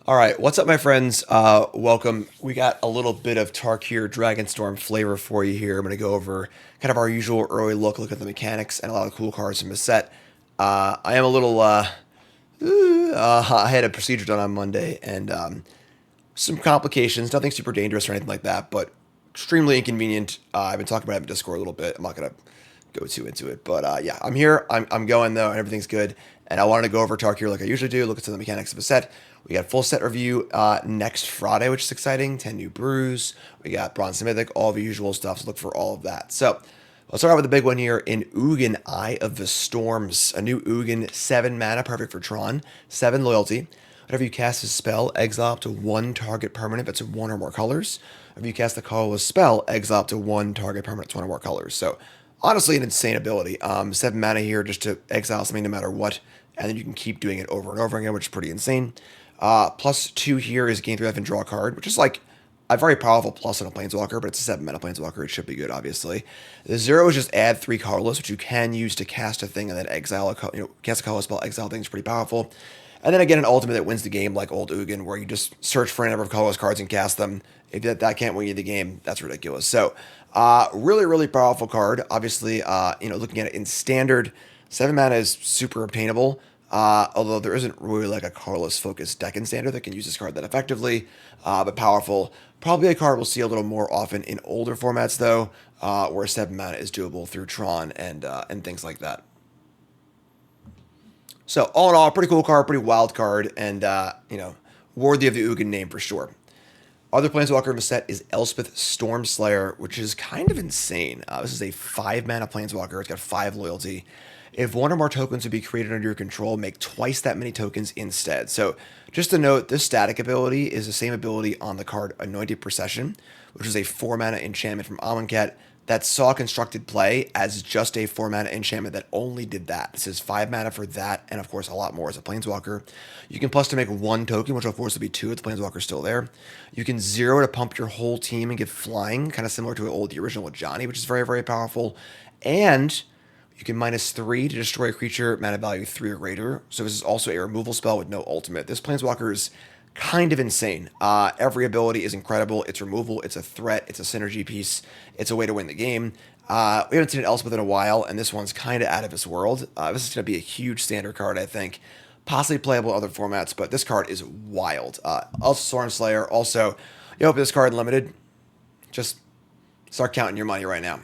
All right, what's up, my friends? Welcome. We got a little bit of Tarkir DRAGONSTORM flavor for you here. I'm going to go over kind of our usual early look at the mechanics, and a lot of cool cards from the set. I am a little, I had a procedure done on Monday, and some complications, nothing super dangerous or anything like that, but extremely inconvenient. I've been talking about it in Discord a little bit. I'm not going to go too into it, but yeah, I'm here. I'm going, though, and everything's good. And I wanted to go over Tarkir like I usually do, look at some of the mechanics of the set. We got full set review next Friday, which is exciting. 10 new brews. We got Bronze and Mythic, all the usual stuff. So look for all of that. So let's start out with the big one here in Ugin, Eye of the Storms. A new Ugin, 7 mana, perfect for Tron, 7 loyalty. Whenever you cast a spell, exile up to 1 target permanent that's 1 or more colors. If you cast a colorless spell, exile up to 1 target permanent that's 1 or more colors. So honestly, an insane ability. 7 mana here just to exile something no matter what, and then you can keep doing it over and over again, which is pretty insane. +2 here is gain 3 life and draw a card, which is like a very powerful plus on a Planeswalker, but it's a 7 mana Planeswalker. It should be good, obviously. The 0 is just add 3 colorless, which you can use to cast a thing and then exile cast a colorless spell, exile things, pretty powerful. And then again, an ultimate that wins the game like old Ugin, where you just search for a number of colorless cards and cast them. If that can't win you the game, that's ridiculous. So, really, really powerful card. Obviously, looking at it in standard, 7 mana is super obtainable. Although there isn't really like a colorless focused deck in standard that can use this card that effectively, but powerful. Probably a card we'll see a little more often in older formats though, where 7 mana is doable through Tron and things like that. So all in all, pretty cool card, pretty wild card, and worthy of the Ugin name for sure. Other Planeswalker in the set is Elspeth Stormslayer, which is kind of insane. This is a 5 mana Planeswalker. It's got 5 loyalty. If 1 or more tokens would be created under your control, make twice that many tokens instead. So just to note, this static ability is the same ability on the card Anointed Procession, which is a 4 mana enchantment from Amonkhet that saw constructed play as just a 4 mana enchantment that only did that. This is 5 mana for that, and of course a lot more as a Planeswalker. You can plus to make 1 token, which of course will be 2 if the Planeswalker's still there. You can 0 to pump your whole team and get flying, kind of similar to the original Johnny, which is very, very powerful. And you can -3 to destroy a creature, mana value 3 or greater. So this is also a removal spell with no ultimate. This Planeswalker is kind of insane. Every ability is incredible. It's removal, it's a threat, it's a synergy piece, it's a way to win the game. We haven't seen it else within a while, and this one's kind of out of this world. This is going to be a huge standard card, I think. Possibly playable in other formats, but this card is wild. Also, Stormslayer. Also, you open this card limited. Just start counting your money right now.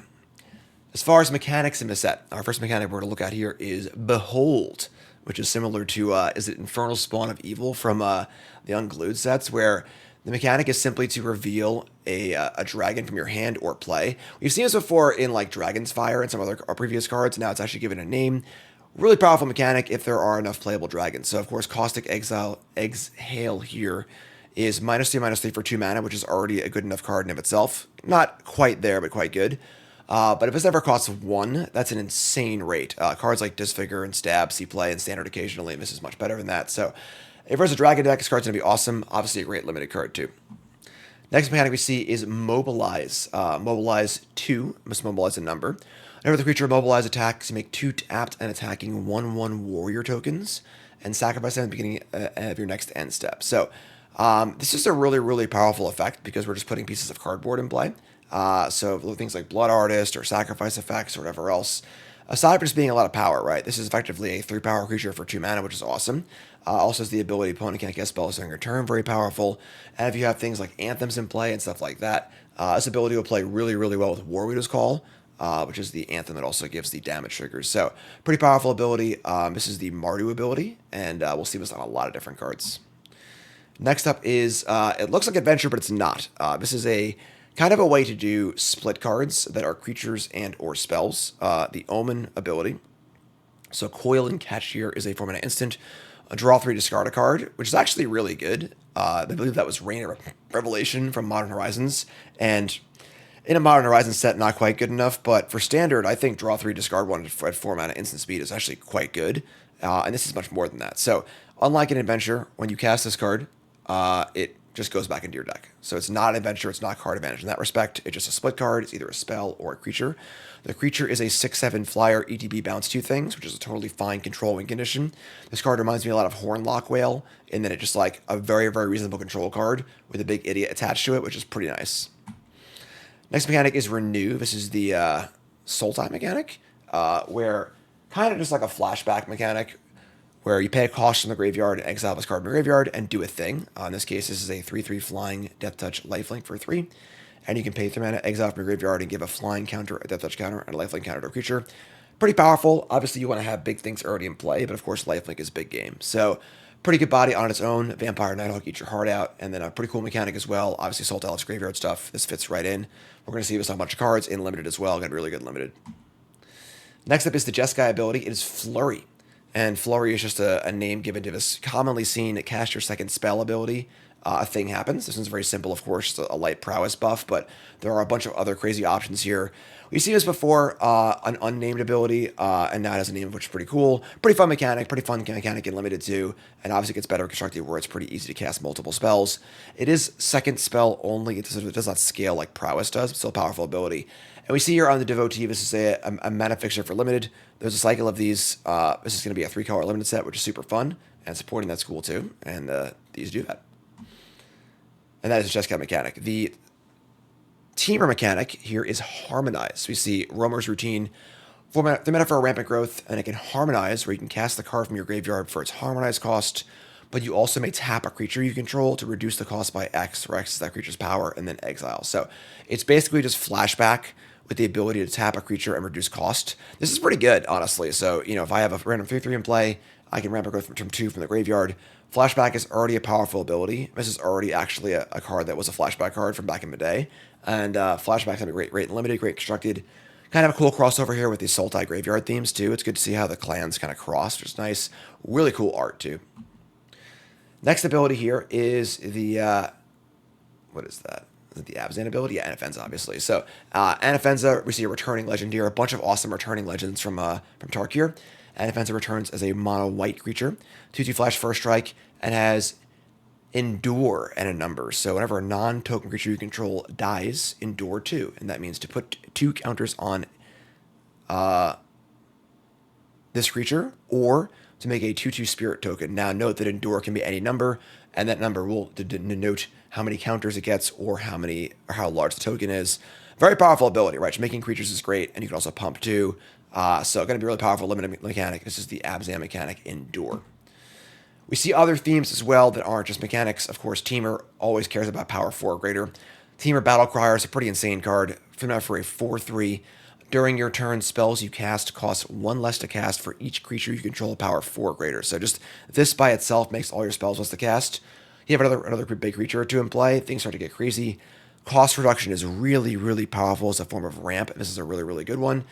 As far as mechanics in the set, our first mechanic we're going to look at here is Behold, which is similar to, is it Infernal Spawn of Evil from the Unglued sets, where the mechanic is simply to reveal a dragon from your hand or play. We've seen this before in like Dragon's Fire and some other previous cards. Now it's actually given a name. Really powerful mechanic if there are enough playable dragons. So of course, Caustic Exhale here is -2/-3 for 2 mana, which is already a good enough card in of itself. Not quite there, but quite good. But if this ever costs 1, that's an insane rate. Cards like Disfigure and Stab see play in standard occasionally, and this is much better than that. So if there's a dragon deck, this card's going to be awesome. Obviously a great limited card too. Next mechanic we see is Mobilize. Mobilize 2, must mobilize a number. Whenever the creature mobilize attacks, you make 2 tapped and attacking 1/1 warrior tokens, and sacrifice them at the beginning of your next end step. So this is a really, really powerful effect because we're just putting pieces of cardboard in play. So things like Blood Artist or Sacrifice effects or whatever else. Aside from just being a lot of power, right? This is effectively a 3 power creature for 2 mana, which is awesome. Also has the ability opponent can't cast spells during your turn, very powerful. And if you have things like anthems in play and stuff like that, this ability will play really, really well with War Widow's Call, which is the anthem that also gives the damage triggers. So pretty powerful ability. This is the Mardu ability, and we'll see this on a lot of different cards. Next up is, it looks like Adventure, but it's not. This is a kind of a way to do split cards that are creatures and or spells. The Omen ability. So Coil and Catch here is a 4 mana instant. Draw 3, discard a card, which is actually really good. I believe that was Rain of Revelation from Modern Horizons. And in a Modern Horizons set, not quite good enough. But for standard, I think draw 3, discard 1 at 4 mana instant speed is actually quite good. And this is much more than that. So unlike an Adventure, when you cast this card, it just goes back into your deck. So it's not an adventure, it's not card advantage in that respect. It's just a split card. It's either a spell or a creature. The creature is a 6/7 flyer ETB bounce 2 things, which is a totally fine control win condition. This card reminds me a lot of Hornlock Whale, in that it's just like a very, very reasonable control card with a big idiot attached to it, which is pretty nice. Next mechanic is Renew. This is the Sultai mechanic, where kind of just like a flashback mechanic, where you pay a cost from the graveyard and exile this card from the graveyard and do a thing. In this case, this is a 3/3 flying Death Touch lifelink for 3. And you can pay 3 mana, exile from your graveyard, and give a flying counter, a Death Touch counter, and a lifelink counter to a creature. Pretty powerful. Obviously, you want to have big things already in play, but of course, lifelink is big game. So, pretty good body on its own. Vampire Nighthawk, eat your heart out. And then a pretty cool mechanic as well. Obviously, Salt Alex graveyard stuff. This fits right in. We're going to see this on a bunch of cards in limited as well. Going to be really good limited. Next up is the Jeskai ability. It is Flurry. And Flurry is just a name given to this commonly seen cast your second spell ability. A thing happens. This one's very simple, of course, just a light prowess buff, but there are a bunch of other crazy options here. We've seen this before, an unnamed ability, and now it has a name, which is pretty cool. Pretty fun mechanic in limited too, and obviously gets better constructed where it's pretty easy to cast multiple spells. It is second spell only. It does not scale like prowess does, but still a powerful ability. And we see here on the Devotee, this is a mana fixture for limited. There's a cycle of these. This is going to be a 3-color limited set, which is super fun, and supporting that's cool too, and these do that. And that is a Jeskai mechanic. The Teamer mechanic here is Harmonize. We see Roamer's Routine, 3 mana for a rampant growth, and it can harmonize, where you can cast the card from your graveyard for its harmonize cost, but you also may tap a creature you control to reduce the cost by X, where X is that creature's power, and then exile. So it's basically just flashback with the ability to tap a creature and reduce cost. This is pretty good, honestly. So, if I have a random 3/3 in play, I can rampant growth from turn 2 from the graveyard. Flashback is already a powerful ability. This is already actually a card that was a flashback card from back in the day. And flashback's gonna be great limited, great constructed. Kind of a cool crossover here with the Sultai graveyard themes too. It's good to see how the clans kind of cross, which is nice. Really cool art too. Next ability here is the what is that? Is it the Abzan ability? Yeah, Anafenza, obviously. So Anafenza, we see a returning legend here. A bunch of awesome returning legends from Tarkir. Anafenza returns as a mono white creature, 2/2 flash first strike, and has Endure and a number. So whenever a non-token creature you control dies, Endure 2, and that means to put 2 counters on this creature, or to make a 2/2 spirit token. Now note that Endure can be any number, and that number will denote how many counters it gets or how large the token is. Very powerful ability, right? Just making creatures is great, and you can also pump too. So going to be really powerful limited mechanic. This is the Abzan mechanic, Endure. We see other themes as well that aren't just mechanics. Of course, Teamer always cares about power 4 or greater. Teamer Battle Crier is a pretty insane card. For a 4/3. During your turn, spells you cast cost 1 less to cast for each creature you control power 4 or greater. So just this by itself makes all your spells less to cast. You have another big creature or 2 in play, things start to get crazy. Cost reduction is really, really powerful as a form of ramp, and this is a really, really good one.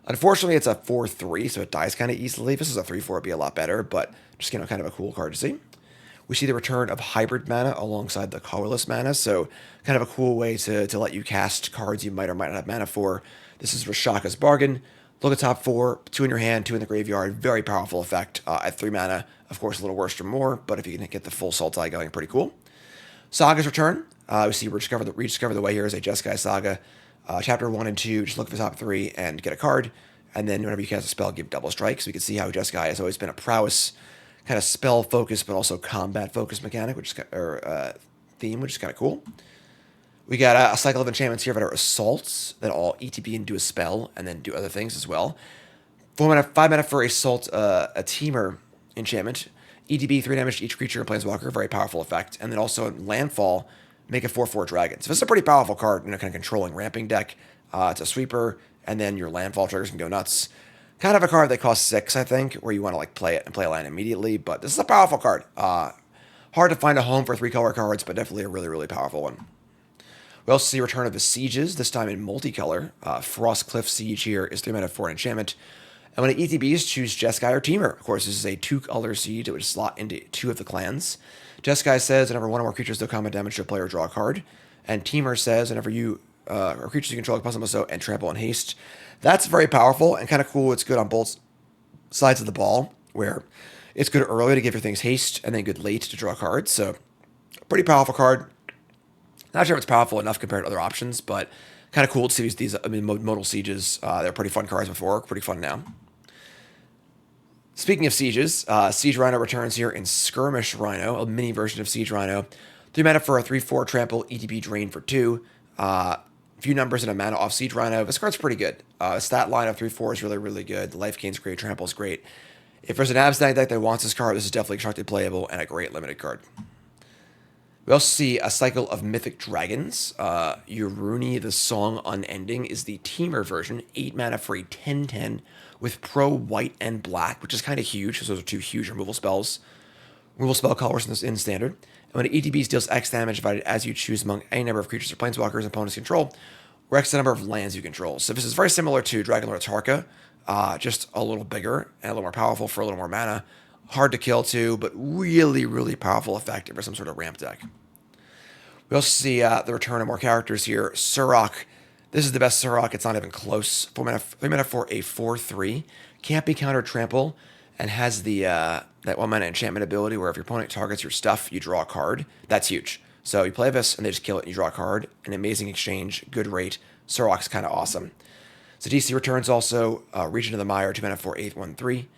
Unfortunately, it's a 4/3, so it dies kind of easily. If this is a 3/4, it'd be a lot better, but just kind of a cool card to see. We see the return of Hybrid Mana alongside the Colorless Mana, so kind of a cool way to let you cast cards you might or might not have mana for. This is Rashaka's Bargain. Look at top 4, 2 in your hand, 2 in the graveyard. Very powerful effect at 3 mana. Of course, a little worse or more, but if you can get the full Sultai going, pretty cool. Saga's Return. We see Rediscover the Way here is a Jeskai Saga. Chapter 1 and 2, just look for the top 3 and get a card. And then whenever you cast a spell, give double strike. So we can see how Jeskai has always been a prowess, kind of spell-focused, but also combat-focused mechanic, theme, which is kind of cool. We got a cycle of enchantments here that are assaults that all ETB and do a spell, and then do other things as well. 5 mana for assault, a Teamer enchantment. ETB, 3 damage to each creature and planeswalker, very powerful effect. And then also landfall, make a 4/4 dragon. So this is a pretty powerful card, kind of controlling ramping deck. It's a sweeper, and then your landfall triggers can go nuts. Kind of a card that costs 6, I think, where you want to play it and play a land immediately. But this is a powerful card. Hard to find a home for 3-color cards, but definitely a really, really powerful one. We also see Return of the Sieges, this time in multicolor. Frostcliff Siege here is 3 mana for an enchantment. And when it ETBs, choose Jeskai or Teamer. Of course, this is a 2-color siege that would slot into 2 of the clans. Jeskai says whenever 1 or more creatures deal combat damage to a player, draw a card. And Teamer says whenever you or creatures you control can plus so and trample and haste. That's very powerful and kind of cool. It's good on both sides of the ball, where it's good early to give your things haste and then good late to draw cards. So pretty powerful card. Not sure if it's powerful enough compared to other options, but kind of cool to see these modal sieges. They're pretty fun cards before, pretty fun now. Speaking of sieges, Siege Rhino returns here in Skirmish Rhino, a mini version of Siege Rhino. 3 mana for a 3/4 trample, ETB drain for 2. Few numbers and a mana off Siege Rhino. This card's pretty good. Stat line of 3/4 is really, really good. The life gain's great, trample is great. If there's an Abstinent deck that wants this card, this is definitely constructed playable and a great limited card. We also see a cycle of Mythic Dragons. Uruni, the Song Unending, is the Teamer version. 8 mana for a 10/10 with Pro White and Black, which is kind of huge, because those are 2 huge removal spells. Removal spell colors in Standard. And when an ETB deals X damage divided as you choose among any number of creatures or planeswalkers opponents control, or X the number of lands you control. So this is very similar to Dragonlord Tarkir, just a little bigger and a little more powerful for a little more mana. Hard to kill too, but really, really powerful effect for some sort of ramp deck. We also see the return of more characters here. Surok. This is the best Surok. It's not even close. 3 mana for a 4/3. Can't be countered trample, and has the that 1 mana enchantment ability where if your opponent targets your stuff, you draw a card. That's huge. So you play this, and they just kill it, and you draw a card. An amazing exchange, good rate. Surok's kind of awesome. So DC returns also. Region of the Mire, 2 mana for 8/1/3.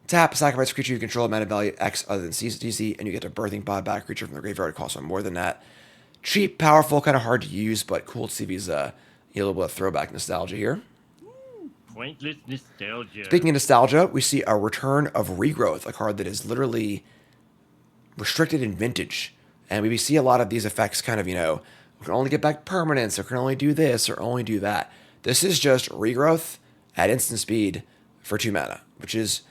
Tap, sacrifice creature you control, mana value X other than DC, and you get a Birthing Pod back creature from the graveyard. It costs 1 more than that. Cheap, powerful, kind of hard to use, but cool to see these a little bit of throwback nostalgia here. Pointless nostalgia. Speaking of nostalgia, we see a return of Regrowth, a card that is literally restricted in Vintage. And we see a lot of these effects kind of, we can only get back permanents, or can only do this, or only do that. This is just Regrowth at instant speed for 2 mana, which is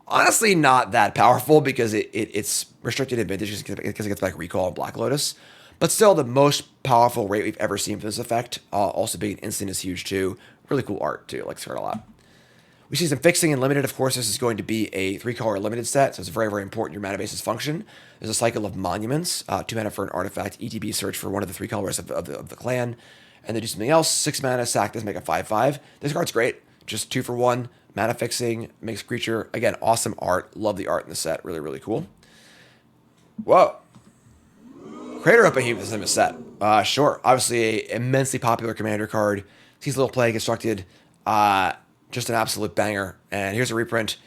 honestly not that powerful because it's restricted in Vintage because it gets back Recall and Black Lotus. But still, the most powerful rate we've ever seen for this effect. Also being instant is huge too. Really cool art too. I like this card a lot. We see some fixing in limited. Of course, this is going to be a 3-color limited set, so it's very, very important your mana base's function. There's a cycle of Monuments. 2 mana for an artifact. ETB search for one of the 3 colors of the clan. And then do something else. 6 mana, sack this, make a 5/5. This card's great. Just 2 for 1. Mana fixing, makes creature. Again, awesome art. Love the art in the set. Really, really cool. Whoa. Crater of Behemoth is in the set. Sure. Obviously, an immensely popular commander card. Sees a little play constructed. Just an absolute banger. And here's a reprint.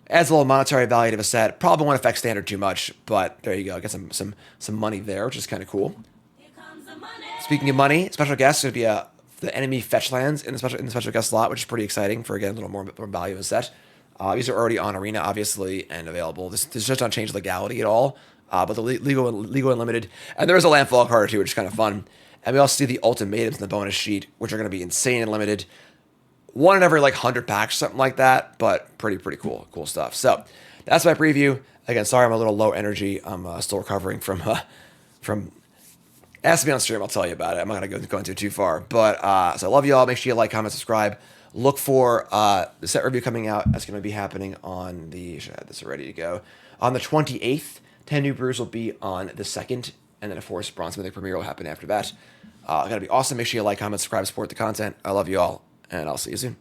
Adds a little monetary value to the set. Probably won't affect Standard too much, but there you go. Get some money there, which is kind of cool. Here comes the money. Speaking of money, special guest is going to be the enemy fetch lands in the special guest slot, which is pretty exciting for, again, a little more value in the set. These are already on Arena, obviously, and available. This just not change legality at all. But the legal unlimited, and there is a landfall card too, which is kind of fun. And we also see the ultimatums in the bonus sheet, which are going to be insane and limited. 1 in every 100 packs, something like that. But pretty cool stuff. So that's my preview. Again, sorry I'm a little low energy. I'm still recovering from. Ask me on stream, I'll tell you about it. I'm not going to go into it too far. But so I love you all. Make sure you like, comment, subscribe. Look for the set review coming out. That's going to be happening on the. I should have this ready to go on the 28th. 10 New Brews will be on the 2nd, and then, of course, Bronze Mythic Premiere will happen after that. Going to be awesome. Make sure you like, comment, subscribe, support the content. I love you all, and I'll see you soon.